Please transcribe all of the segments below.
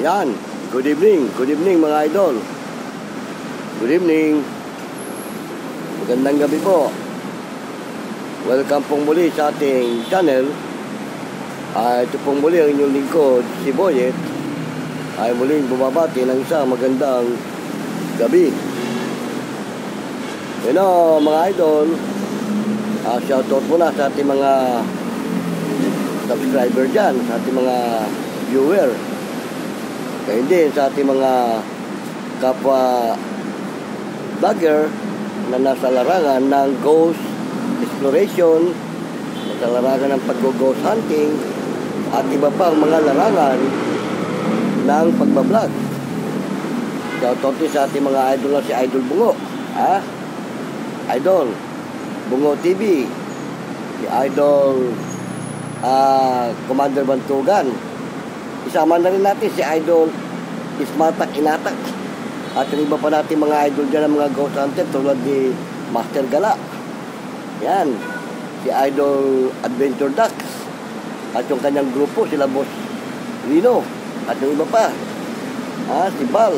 Yan, good evening mga idol. Good evening. Magandang gabi po. Welcome pong muli sa ating channel. Ito pong muli ang inyong lingkod, si Boyet, ay muling bumabati ng isang magandang gabi. Mga idol, shoutout muna sa ating mga subscriber dyan, sa ating mga viewer. Kaya din sa ating mga kapwa vlogger na nasa larangan ng ghost exploration, nasa larangan ng pag-ghost hunting, at iba pang mga larangan ng pagbablog. Shoutout din sa ating mga idol na si Idol Bungo, Idol Bungo TV, si Idol Commander Bantugan. Isama na rin natin si Idol Ismatak Inatak. At yung iba pa natin mga idol dyan ng mga ghost hunter tulad ni Master Gala. Yan, si Idol Adventure Ducks. At yung kanyang grupo, sila Boss Rino. At yung iba pa, si Bal.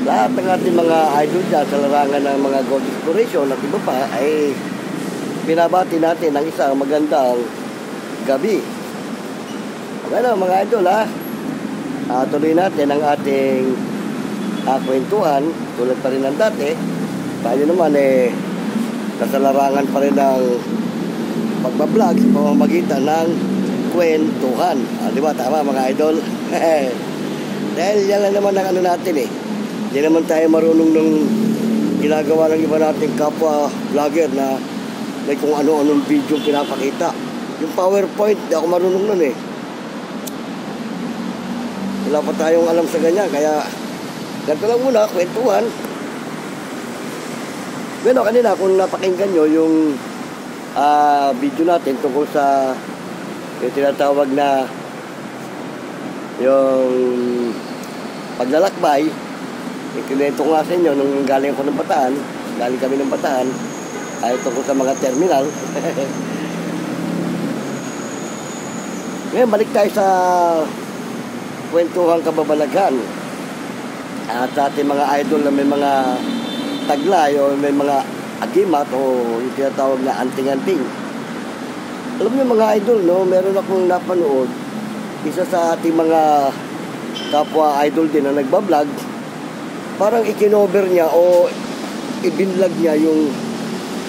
Lahat ng ating mga idol dyan sa larangan ng mga ghost exploration at iba pa ay pinabati natin ng isang magandang gabi. Mga idol, tuloy natin ang ating kwentuhan tulad pa rin ng dati. Tayo naman nasa larangan pa rin ng pagbablog sa pamamagitan ng kwentuhan. Diba? Tama mga idol? Dahil yan lang naman ang natin Hindi naman tayo marunong ng ginagawa ng iba nating kapwa vlogger na may kung ano-anong video pinapakita. Yung PowerPoint, di ako marunong nun Wala pa tayong alam sa ganyan, kaya ganito lang muna, kwentuhan. Kanina kung napakinggan nyo yung video natin tungkol sa yung tinatawag na yung paglalakbay, ikinento ko nga sa inyo nung galing ako ng Bataan, galing kami ng Bataan, ay tungkol sa mga terminal. Ngayon, balik tayo sa kwentuhang kababalaghan at sa ating mga idol na may mga taglay o may mga agimat o yung tinatawag na anting-anting. Alam niyo mga idol, meron akong napanood, isa sa ating mga kapwa idol din na nagbablog, parang ikinover niya o ibinlog niya yung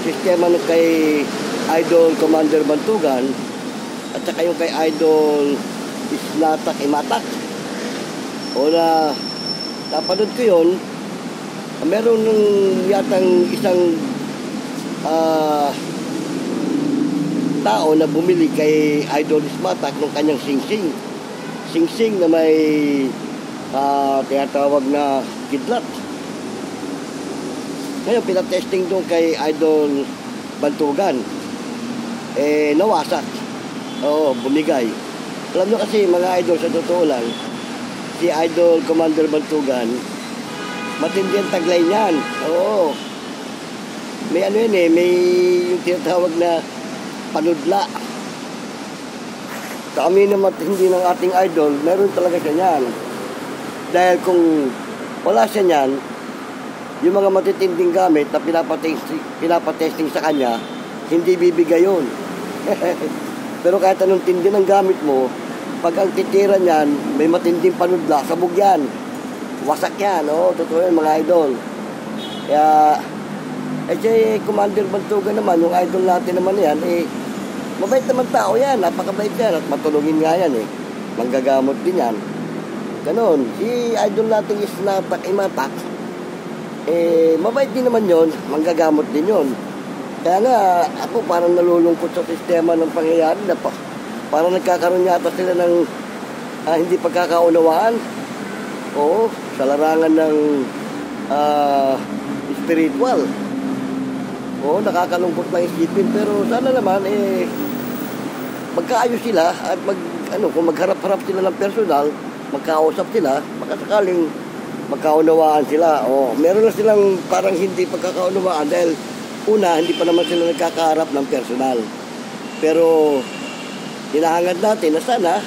sistema ng kay Idol Commander Bantugan at saka yung kay Idol Ismatak Imatak. O napanood ko yun, meron nung yatang isang tao na bumili kay Idol Ismatak ng kanyang sing-sing. Sing-sing na may tinatawag na kidlat. Ngayon, pinatesting doon kay Idol Bantugan. Nawasak. Bumigay. Alam nyo kasi mga idol, sa totoo lang, si Idol Commander Bantugan, matindi ang taglay niyan. May may yung tinatawag na panudla. Kami na matindi ng ating idol, meron talaga siya niyan. Dahil kung wala siya niyan, yung mga matitinding gamit na pinapatesting sa kanya, hindi bibigay yun. Pero kahit anong tindi ng gamit mo, pag ang titira niyan, may matinding panudla, sabog yan. Wasak yan, totoo yan mga idol. Kaya, si Commander Bantugan naman, yung idol natin naman yan, mabait naman tao yan, napakabait yan, at matulungin nga yan manggagamot din yan. Ganon, si idol natin Ismatak Imatak, mabait din naman yon, manggagamot din yon. Kaya nga, ako parang nalulungkot sa sistema ng pangyayari na parang nagkakaroon yata sila ng hindi pagkakaunawaan. Sa larangan ng spiritual. Nakakalungkot lang isipin, pero sana naman magkaayos sila at kung magharap-harap sila ng personal, magkausap sila, makasakaling magkaunawaan sila. Meron na silang parang hindi pagkakaunawaan dahil una, hindi pa naman sila nagkakaharap ng personal. Pero hinahangad natin na sana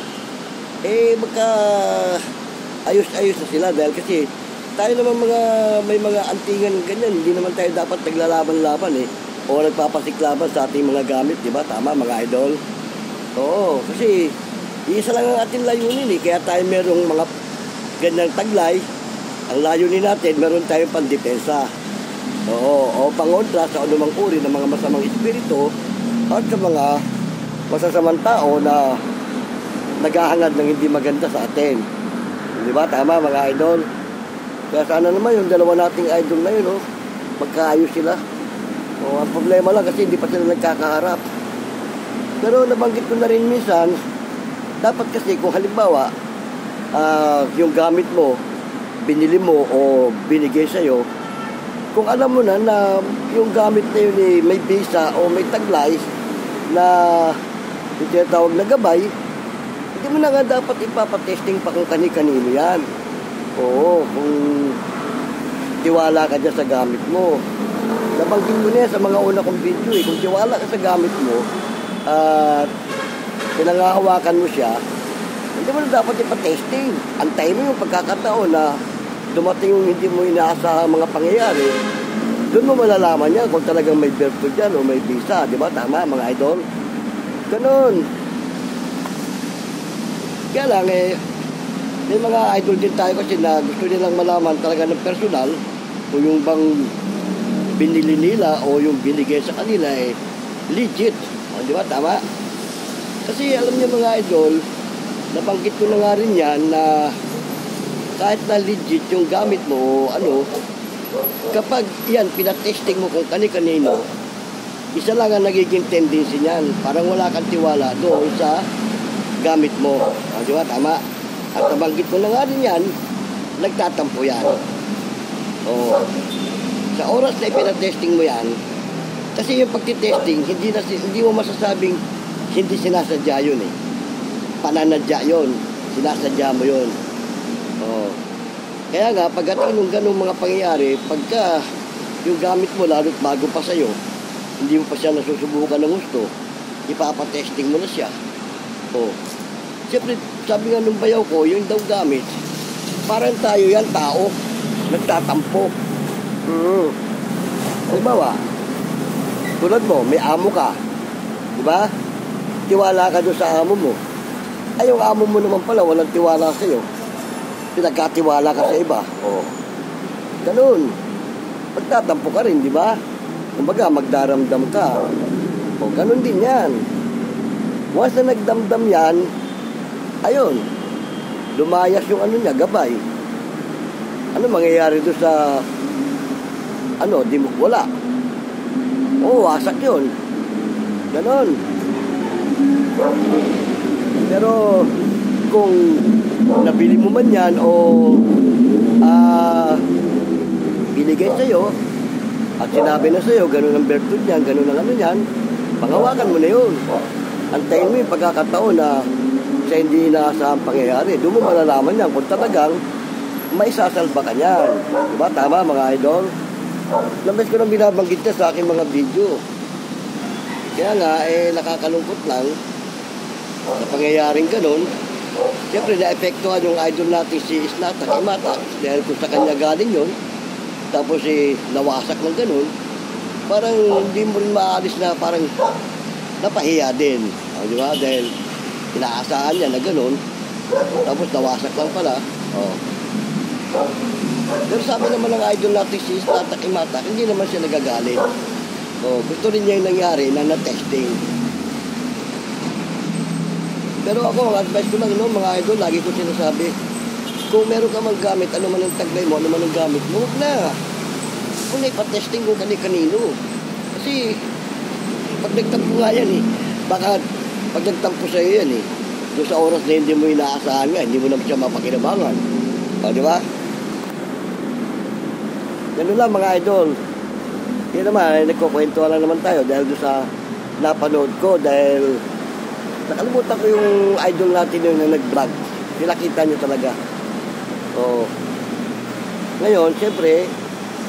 ayos-ayos na sila dahil kasi tayo naman may mga antingan ganyan, hindi naman tayo dapat naglalaban-laban o nagpapasiklaban sa ating mga gamit, di ba? Tama mga idol? Oo, kasi isa lang ang ating layunin kaya tayo merong mga ganyang taglay. Ang layunin natin, meron tayong pandepensa. O pangontra sa anumang uri ng mga masamang espiritu at sa mga masasamang tao na naghahangad ng hindi maganda sa atin. Di ba? Tama mga idol? Kaya sana naman yung dalawa nating idol na yun, magkaayos sila. Ang problema lang kasi hindi pa sila nagkakaharap. Pero nabanggit ko na rin minsan, dapat kasi kung halimbawa, yung gamit mo, binili mo o binigay sa'yo, kung alam mo na yung gamit na yun may bisa o may taglay na yung tinatawag na gabay, hindi mo na nga dapat ipapatesting pa kung kani-kanino yan. Oo, kung tiwala ka dyan sa gamit mo. Nabanggit mo na yan sa mga una kong video kung tiwala ka sa gamit mo at pinangahawakan mo siya, hindi mo na dapat ipatesting. Antayin mo yung pagkakataon na dumating yung hindi mo inaasahang mga pangyayari. Doon mo malalaman yan kung talagang may virtue dyan o may visa. Di ba? Tama mga idol? Ganun. Kaya lang may mga idol din tayo kasi na gusto nilang malaman talaga ng personal kung yung bang binili nila o yung binigay sa kanila legit. Di ba? Tama? Kasi alam niyo mga idol, nabanggit ko na nga rin yan na kahit na legit yung gamit mo kapag yan pinatesting mo kung kani-kanino, isa lang ang nagiging tendency niyan. Parang wala kang tiwala doon sa gamit mo. Di ba? Tama? At nabanggit ko na nga rin yan, nagtatampo yan. Sa oras na ipinatesting mo yan, kasi yung pagtitesting, hindi mo masasabing hindi sinasadya yun pananadya yun. Sinasadya mo yun. Kaya nga, pagdating ng ganung mga pangyayari, pagka yung gamit mo lalo't bago pa sa'yo, hindi mo pa siya nasusubukan ng gusto, ipapatesting mo na siya. Siyempre, sabi nga nung bayaw ko, yung daw gamit, parang tayo yan, tao, nagtatampo. Halimbawa, tulad mo, may amo ka. Diba? Tiwala ka doon sa amo mo. Ay, yung amo mo naman pala, walang tiwala sa'yo. Pinagkatiwala ka sa iba. Ganun. Pagtatampo ka rin, di ba? Kumbaga, magdaramdam ka. Ganun din yan. Once na nagdamdam yan, ayun, lumayas yung niya, gabay. Ano mangyayari doon sa di mo, wala. Wasak yun. Ganon. Pero kung nabili mo man yan o binigay sa'yo at sinabi na sa'yo, ganun ang virtue niyan, ganun ang niyan, panghawakan mo na yun. Antayin mo yung pagkakataon na sa hindi inaasahang pangyayari. Doon mo malalaman yan kung talagang may sasalba ka niyan. Diba? Tama mga idol? Lambes ko nang binabanggit niya sa aking mga video. Kaya nga, nakakalungkot lang sa pangyayaring ganun. Siyempre, na-epektuhan yung idol natin si Isnata Kimata dahil kung sa kanya galing yun, tapos nawasak ng ganun, parang hindi mo rin maalis na parang napahiya din. Di ba? Dahil inaasahan niya na ganun, tapos nawasak lang pala. Pero sabi naman ng idol natin si Isnata Kimata, hindi naman siya nagagalit. Gusto rin niya yung nangyari na na-testing. Pero ako, ang advice ko lang, mga idol, lagi ko sinasabi, kung meron ka mang gamit, ano man ang taglay mo, ano man ang gamit mo, huwag na. Kung na ipatesting ko kani-kanino. Kasi, pag nagtampo nga yan baka pag nagtampo sa'yo yan doon sa oras na hindi mo inaasahan nga, hindi mo naman siya mapakinabangan. Di ba? Ganun lang mga idol. Yan naman, nagkukwento lang naman tayo dahil doon sa napanood ko, dahil nakalimutan ko yung idol natin yung nag-vlog. Pinakita nyo talaga. Ngayon, siyempre,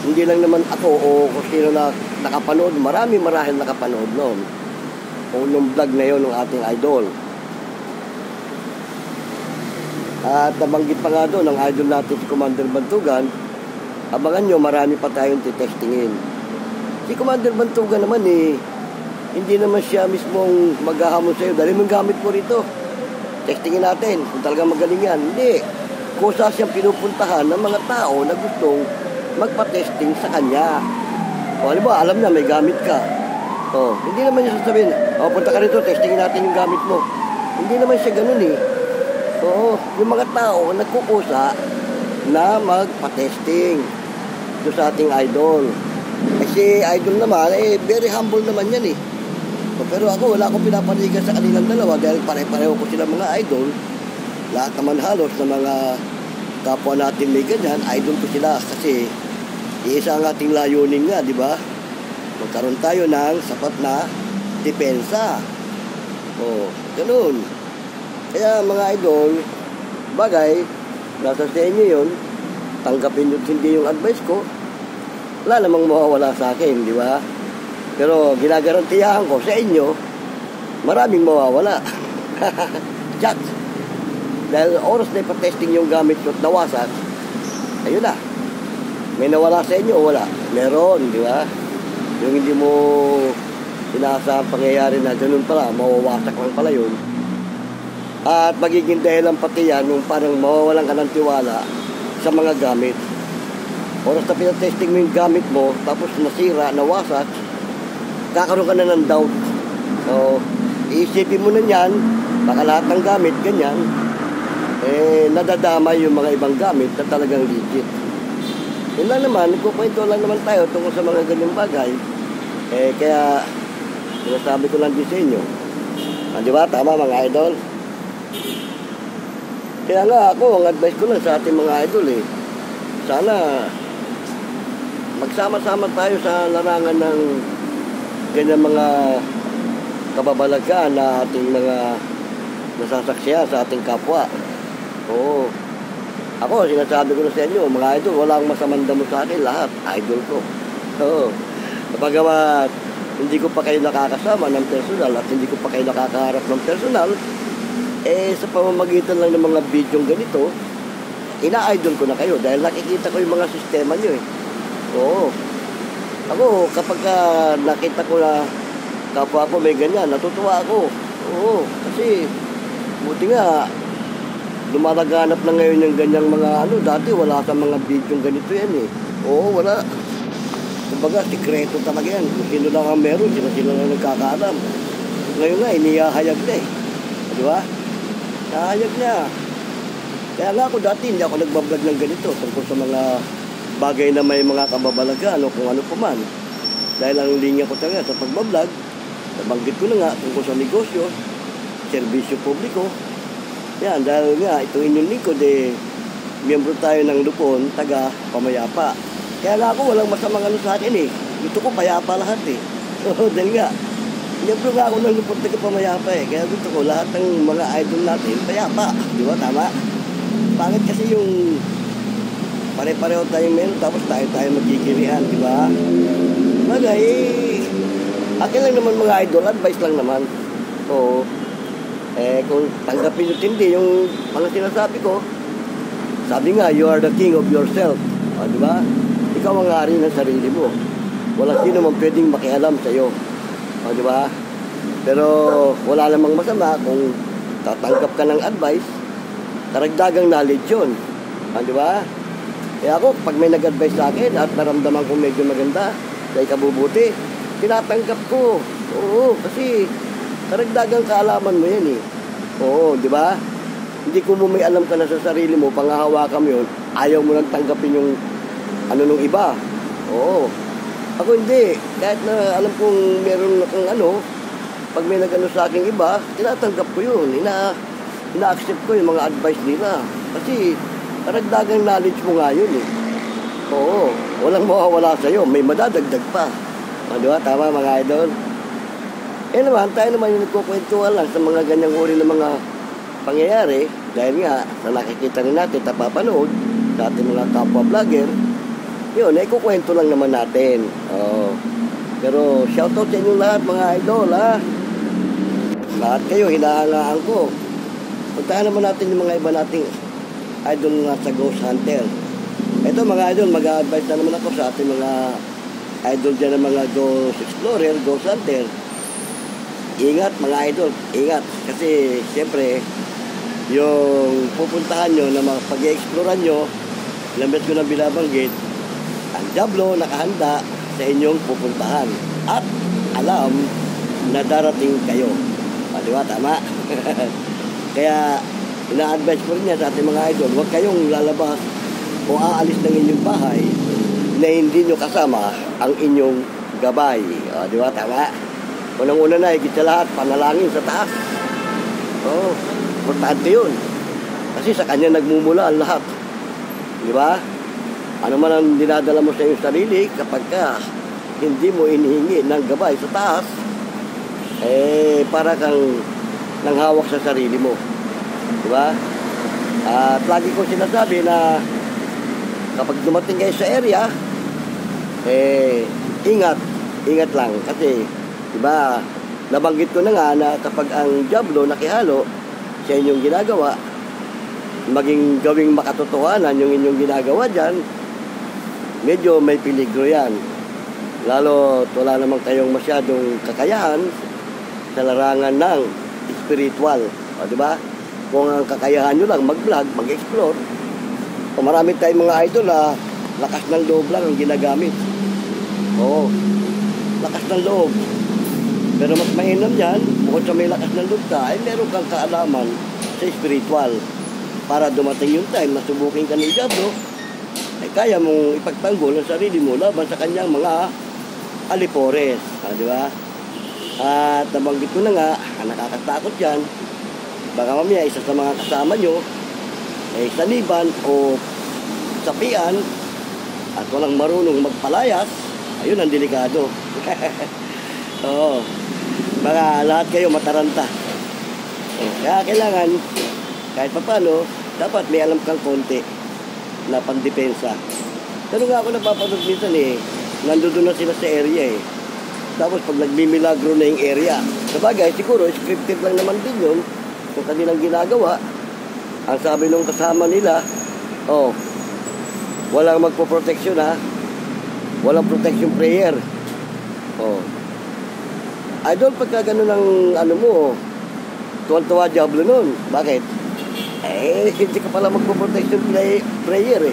hindi lang naman ako o kung sino na nakapanood, marahil nakapanood noon. O yung vlog na yun ng ating idol. At nabanggit pa nga doon ang idol natin si Commander Bantugan. Abangan nyo, marami pa tayong titestingin. Si Commander Bantugan naman hindi naman siya mismong maghahamon sa'yo. Dali mong gamit mo rito. Testingin natin kung talagang magaling yan. Hindi. Kusa siyang pinupuntahan ng mga tao na gustong magpa-testing sa kanya. O halimbawa, alam na may gamit ka. O, hindi naman niya sasabihin, punta ka rito, testingin natin yung gamit mo. Hindi naman siya ganun Oo, yung mga tao nagkukusa na magpa-testing doon sa ating idol. Kasi idol naman, very humble naman yan Pero ako, wala akong pinapanigan sa kanilang dalawa dahil pare-pareho ko sila mga idol. Lahat naman halos na mga kapwa natin may ganyan, idol ko sila kasi iisa ang ating layunin nga, di ba? Magkaroon tayo ng sapat na depensa. Ganun. Kaya mga idol, bagay, nasa sa inyo yun, tanggapin nyo hindi yung advice ko, wala namang mawawala sa akin, di ba? Pero ginagarantiyahan ko sa inyo, maraming mawawala. Chat. Dahil oras na ipatesting yung gamit nyo at nawasak, ayun na. May nawala sa inyo o wala? Meron, di ba? Yung hindi mo inaasahang pangyayari na ganun pala, mawawasak lang pala yun. At magiging dahilan pati yan yung parang mawawalan ka ng tiwala sa mga gamit. Oras na pinatesting mo yung gamit mo, tapos nasira, nawasak, kakaroon ka na ng doubt. So, iisipin mo na yan, baka lahat ng gamit, ganyan, nadadamay yung mga ibang gamit na talagang legit. Yun lang naman, nagkukwento lang naman tayo tungkol sa mga ganyang bagay. Kaya, sinasabi ko lang din sa inyo. Di ba? Tama mga idol? Kaya nga ako, ang advice ko lang sa ating mga idol sana magsama-sama tayo sa larangan ng ganyan mga kababalagan na ating mga nasasaksihan sa ating kapwa. Oo. Ako, sinasabi ko na sa inyo, mga idol, walang masamang damo sa akin, lahat, idol ko. Oo. Kapagawa, hindi ko pa kayo nakakasama ng personal at hindi ko pa kayo nakakaharap ng personal, sa pamamagitan lang ng mga video ganito, ina-idol ko na kayo dahil nakikita ko yung mga sistema nyo Oo. Ako, kapag nakita ko na kapwa ko may ganyan, natutuwa ako. Oo. Kasi, buti nga, lumalaganap na ngayon yung ganyang mga dati wala sa mga video ganito yan Oo, wala. Kumbaga, sikreto talaga yan. Kung sino lang ang meron, sila lang nagkakaalam. Ngayon nga, inihahayag na Di ba? Nahayag na. Kaya nga ako dati, hindi ako nagbablog ng ganito tungkol sa mga bagay na may mga kababalagan o kung ano pa man. Dahil ang linya ko talaga sa pagbablog, nabanggit ko na nga tungkol sa negosyo, serbisyo publiko. Yan, dahil nga, itong inyong lingkod miyembro tayo ng Lupon, taga Pamayapa. Kaya nga ako, walang masamang sa akin Gusto ko payapa lahat Dahil nga, miyembro nga ako ng Lupon, taga Pamayapa Kaya gusto ko lahat ng mga idol natin, payapa. Di ba? Tama? Pangit kasi yung pare-pareho tayong meron, tapos tayo magkikirihan, di ba? Bagay, akin lang naman mga idol, advice lang naman. Oo. Kung tanggapin nyo hindi, yung mga sinasabi ko, sabi nga, you are the king of yourself. Di ba? Ikaw ang hari ng sarili mo. Wala sino man pwedeng makialam sa'yo. Di ba? Pero wala namang masama kung tatanggap ka ng advice, karagdagang knowledge yun. Di ba? Kaya ako, pag may nag-advise sa akin at naramdaman ko medyo maganda, dahil kabubuti, tinatanggap ko. Oo, kasi karagdagang kaalaman mo yan Oo, di ba? Hindi ko mo may alam ka na sa sarili mo, pangahawakan mo yun, ayaw mo lang tanggapin yung nung iba. Oo. Ako hindi. Kahit na alam kong meron akong pag may nag sa aking iba, tinatanggap ko yun. Ina-accept ko yung mga advice nila. Kasi karagdagang knowledge mo nga yun Oo. Walang mawawala sa'yo. May madadagdag pa. Di ba? Tama mga idol? Naman, tayo naman yung nagkukwentuhan lang sa mga ganyang uri ng mga pangyayari dahil nga, na nakikita rin natin, napapanood sa ating mga kapwa-vlogger, yun, ikukwento lang naman natin. Pero shoutout sa inyo lahat mga idol, Lahat kayo, hinahangaan ko. Puntahan naman natin yung mga iba nating idol na sa Ghost Hunter. Ito mga idol, mag-a-advise na naman ako sa ating mga idol dyan ng mga Ghost Explorer, Ghost Hunter. Ingat mga idol, ingat. Kasi siyempre, yung pupuntahan nyo na pag-i-explorean nyo, lambet ko na binabanggit, ang Diablo nakahanda sa inyong pupuntahan. At alam na darating kayo. Di ba? Tama? Kaya, ina-advise ko rin yan sa ating mga idol, huwag kayong lalabas o aalis ng inyong bahay na hindi nyo kasama ang inyong gabay. Di ba? Tama? Unang-una na, higit sa lahat, panalangin sa taas. Importante yun. Kasi sa kanya nagmumula ang lahat. Di ba? Ano man ang dinadala mo sa iyong sarili, kapag ka hindi mo inihingi ng gabay sa taas, para kang nanghawak sa sarili mo. Di ba? At lagi ko sinasabi na kapag dumating kayo sa area, ingat lang. Kasi, di ba, nabanggit ko na nga na kapag ang Diablo nakihalo sa inyong ginagawa, maging gawing makatotohanan yung inyong ginagawa dyan, medyo may peligro yan. Lalo, wala naman kayong masyadong kakayahan sa larangan ng spiritual. Di ba? Kung ang kakayahan nyo lang mag-vlog, mag-explore, marami tayong mga idol na lakas ng loob lang ang ginagamit. Lakas ng loob. Pero mas mainam yan, bukod sa may lakas ng loob ka, meron kang kaalaman sa spiritual. Para dumating yung time na subukin ka ng Diablo, kaya mong ipagtanggol ang sarili mo laban sa kanyang mga alipores. Di ba? At nabanggit ko na nga, nakakatakot yan. Baka mamaya isa sa mga kasama nyo saniban o sapian at walang marunong magpalayas, ayun ang delikado. Baka lahat kayo mataranta. Kaya kailangan kahit papano dapat may alam kang konti na pandepensa. Pero nga ako napapanood minsan nandoon na sila sa area Tapos pag nagmimilagro na yung area, sabagay siguro scripted lang naman din yun kung kanilang ginagawa. Ang sabi nung kasama nila, walang magpo-protection walang protection prayer. Idol, pagka ganun ang tuwan-tuwa Diablo nun. Bakit? Hindi ka pala magpo-protection prayer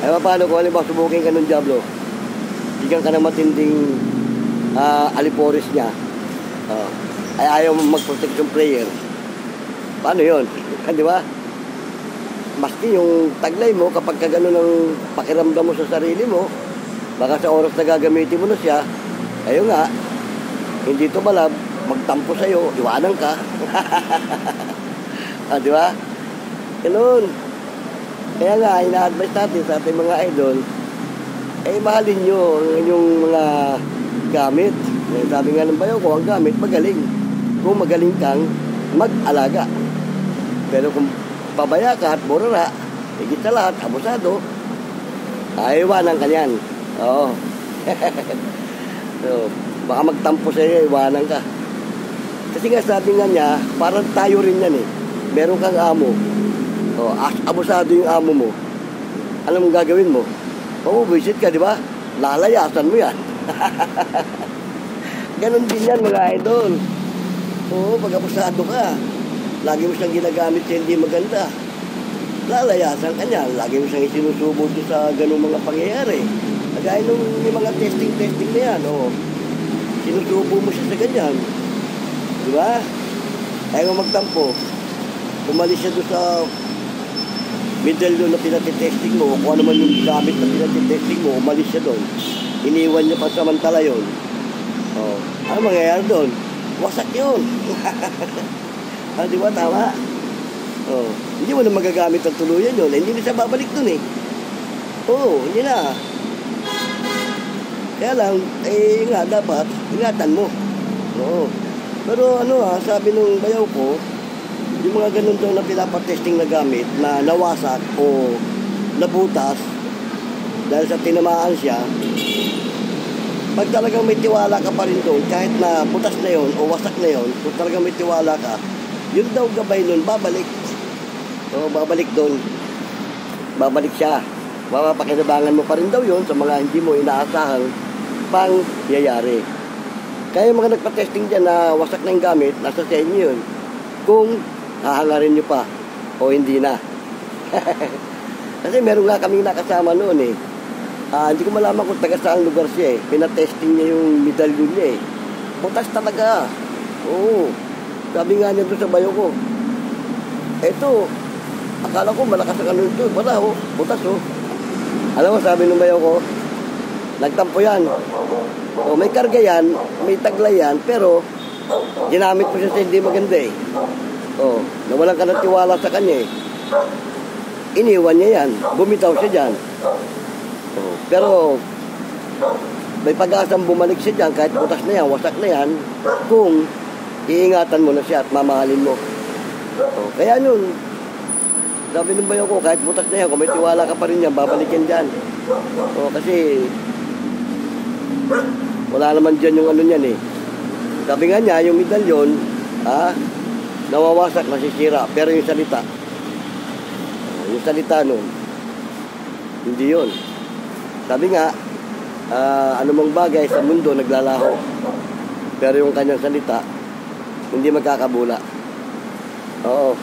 paano kung halimbawa subukin ka ng Diablo? Bigyan ka ng matinding alipores niya. Ayaw mo mag-protection prayer. Paano yun? Di ba? Maski yung taglay mo, kapag ka gano'n ang pakiramdam mo sa sarili mo, baka sa oras na gagamitin mo na siya, ayun nga, hindi tumalab, magtampo sa'yo, iwanan ka. Di ba? Ganun. Kaya nga, ina-advise natin sa ating mga idol, mahalin nyo ang inyong mga gamit. Sabi nga ng bayaw ko, ang gamit magaling. Kung magaling kang mag-alaga. Pero kung pabaya ka at burara, higit sa lahat, abusado, iwanan ka yan. Baka magtampo sa'yo, iwanan ka. Kasi nga sabi nga niya, parang tayo rin yan Meron kang amo. Abusado yung amo mo. Ano mong gagawin mo? Visit ka, di ba? Lalayasan mo yan. Ganon din yan mga idol. Pag abusado ka, lagi mo siyang ginagamit sa hindi maganda. Lalayasan ka niya. Lagi mo siyang isinusubo sa ganung mga pangyayari. Kagaya nung mga testing na yan. Sinusubo mo siya sa ganyan. Di ba? Kaya mo magtampo. Umalis siya doon sa middle doon na pinatitesting mo, kung ano man yung gamit na pinatitesting mo, umalis siya doon. Iniwan niya pa samantala yun. Ano mangyayari doon? Wasak yun. Di ba? Tama? Hindi mo na magagamit ang tuluyan yun. Hindi na siya babalik doon hindi na. Kaya lang, nga, dapat, ingatan mo. Pero sabi nung bayaw ko, yung mga ganun daw na pinapatesting na gamit na nawasak o nabutas dahil sa tinamaan siya, pag talagang may tiwala ka pa rin doon, kahit na butas na yon o wasak na yon, kung talagang may tiwala ka, yun daw gabay nun, babalik. Babalik doon. babalik siya. Mapapakinabangan mo pa rin daw yun sa mga hindi mo inaasahang pangyayari. Kaya yung mga nagpa-testing dyan na wasak na yung gamit, nasa sa inyo yun. Kung hahangarin nyo pa o hindi na. Kasi meron nga kaming nakasama noon eh. Hindi ko malaman kung taga saang lugar siya eh. Pinatesting niya yung medalyon niya eh. Butas talaga. Oo. Sabi nga niya doon sa bayo ko. Eto, akala ko malakas ang ano ito. Wala oh, butas oh. Alam mo, sabi ng bayo ko, nagtampo yan. O, may karga yan, may taglay yan, pero ginamit mo siya sa hindi maganda eh. O, nawalan ka ng tiwala sa kanya eh. Iniwan niya yan, bumitaw siya dyan. O, pero may pag-asang bumalik siya dyan kahit butas na yan, wasak na yan, kung iingatan mo na siya at mamahalin mo. O, kaya nun, sabi ng bayo ko, kahit butas na yan, kung may tiwala ka pa rin yan, babalikin dyan. O, kasi wala naman dyan yung ano niyan eh. Sabi nga niya, yung medalyon, nawawasak, nasisira. Pero yung salita nun, hindi yun. Sabi nga, anumang bagay sa mundo naglalaho. Pero yung kanyang salita, hindi magkakabula. Oo.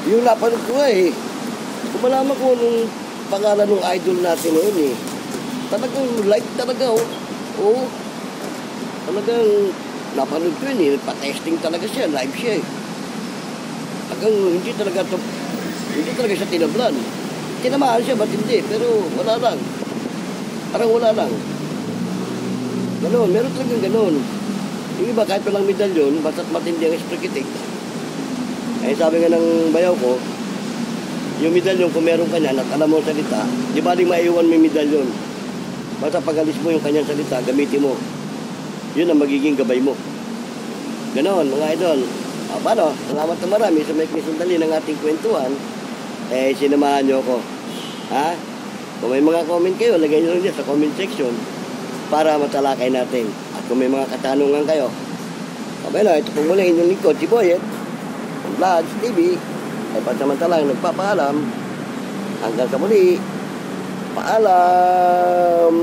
Yung napanood ko eh. Kung malaman ko nung pangalan ng idol natin noon eh. Talagang like talaga oh. Oo. Talagang napanood ko yun eh. Pa-testing talaga siya. Live siya eh. Talagang hindi talaga siya tinablan. Tinamaan siya, ba't hindi? Pero wala lang. Parang wala lang. Ganon. Meron talagang ganon. Yung iba kahit walang medalyon, basta't matindi ang esprekitik. Eh sabi nga ng bayaw ko, yung medalyon kung meron ka niyan at alam mo salita, di ba rin maiwan mo yung medalyon? Basta pag-alis mo yung kanyang salita, gamitin mo. Yun ang magiging gabay mo. Ganon, mga idol. Paano? Salamat na marami sa may sandali ng ating kwentuhan. Eh, sinamahan nyo ako. Ha? Kung may mga comment kayo, lagay nyo lang dyan sa comment section para matalakay natin. At kung may mga katanungan kayo, okay na, ito pong muli inyong lingkod, si Boyet, Vlogs TV, ay pansamantalang nagpapaalam. Hanggang sa muli, paalam!